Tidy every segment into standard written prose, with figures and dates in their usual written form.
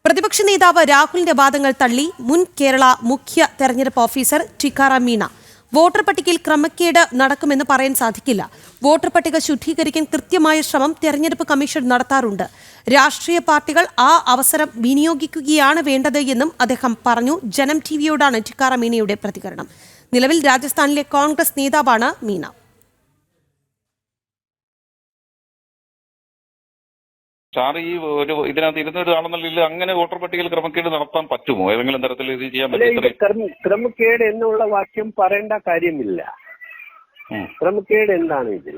പ്രതിപക്ഷ നേതാവ് രാഹുലിന്റെ വാദങ്ങൾ തള്ളി മുൻ കേരള മുഖ്യ തെരഞ്ഞെടുപ്പ് ഓഫീസർ ടിക്കാറാം മീണ. വോട്ടർ പട്ടികയിൽ ക്രമക്കേട് നടക്കുമെന്ന് പറയാൻ സാധിക്കില്ല. വോട്ടർ പട്ടിക ശുദ്ധീകരിക്കാൻ കൃത്യമായ ശ്രമം തെരഞ്ഞെടുപ്പ് കമ്മീഷൻ നടത്താറുണ്ട്. രാഷ്ട്രീയ പാർട്ടികൾ ആ അവസരം വിനിയോഗിക്കുകയാണ് വേണ്ടത് എന്നും അദ്ദേഹം പറഞ്ഞു. ജനം ടിവിയോടാണ് ടിക്കാറാം മീണയുടെ പ്രതികരണം. നിലവിൽ രാജസ്ഥാനിലെ കോൺഗ്രസ് നേതാവാണ് മീണ. സാർ ഈ ഇതിനകത്ത് ഇരുന്നൊരാളെന്നുള്ള അങ്ങനെ വോട്ടർ പട്ടികയിൽ ക്രമക്കേട് നടത്താൻ പറ്റുമോ? ഏതെങ്കിലും തരത്തിൽ ഇത് ചെയ്യാൻ പറ്റും? ക്രമക്കേട് എന്നുള്ള വാക്യം പറയേണ്ട കാര്യമില്ല. ക്രമക്കേട് എന്താണ് ഇതിൽ?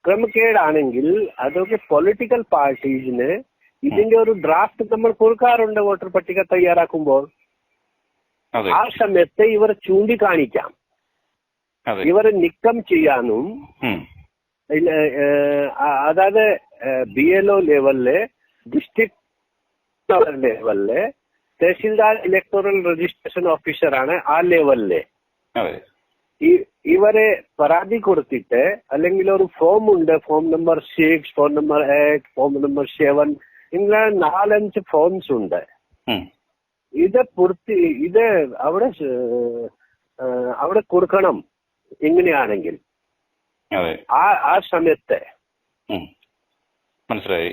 ക്രമക്കേടാണെങ്കിൽ അതൊക്കെ പൊളിറ്റിക്കൽ പാർട്ടീസിന് ഇതിന്റെ ഒരു ഡ്രാഫ്റ്റ് നമ്മൾ കൊടുക്കാറുണ്ട് വോട്ടർ പട്ടിക തയ്യാറാക്കുമ്പോൾ. ആ സമയത്ത് ഇവർ ചൂണ്ടിക്കാണിക്കാം, ഇവർ നീക്കം ചെയ്യാനും. അതായത് BLO ലെവലില്, ഡിസ്ട്രിക്ട് ലെവലില് തഹസിൽദാർ ഇലക്ടോറൽ രജിസ്ട്രേഷൻ ഓഫീസറാണ് ആ ലെവലില്. ഇവരെ പരാതി കൊടുത്തിട്ട് അല്ലെങ്കിൽ ഒരു ഫോം ഉണ്ട്, form number 6, form number 8, form number 7, ഇങ്ങനെ 4-5 ഫോംസ് ഉണ്ട്. ഇത് അവിടെ കൊടുക്കണം. ഇങ്ങനെയാണെങ്കിൽ ആ സമയത്ത് മനസ്സിലായി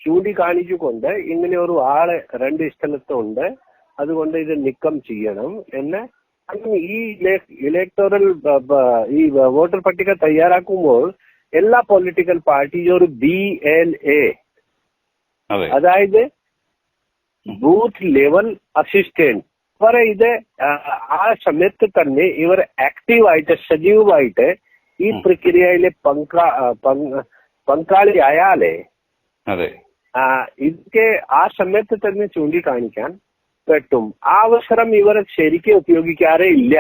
ചൂണ്ടിക്കാണിച്ചുകൊണ്ട് ഇങ്ങനെ ഒരു ആള് 2 സ്ഥലത്തുണ്ട്, അതുകൊണ്ട് ഇത് നീക്കം ചെയ്യണം എന്ന്. ഈ ഇലക്ടോറൽ ഈ വോട്ടർ പട്ടിക തയ്യാറാക്കുമ്പോൾ എല്ലാ പൊളിറ്റിക്കൽ പാർട്ടിയും ഒരു BLA, അതായത് ബൂത്ത് ലെവൽ അസിസ്റ്റന്റ്, ഇത് ആ സമയത്ത് തന്നെ ഇവർ ആക്റ്റീവായിട്ട് സജീവമായിട്ട് ഈ പ്രക്രിയയിലെ പങ്കാളിയായാലേ ഇതൊക്കെ ആ സമയത്ത് തന്നെ ചൂണ്ടിക്കാണിക്കാൻ പറ്റും. ആ അവസരം ഇവർ ശരിക്കും ഉപയോഗിക്കാറേ ഇല്ല.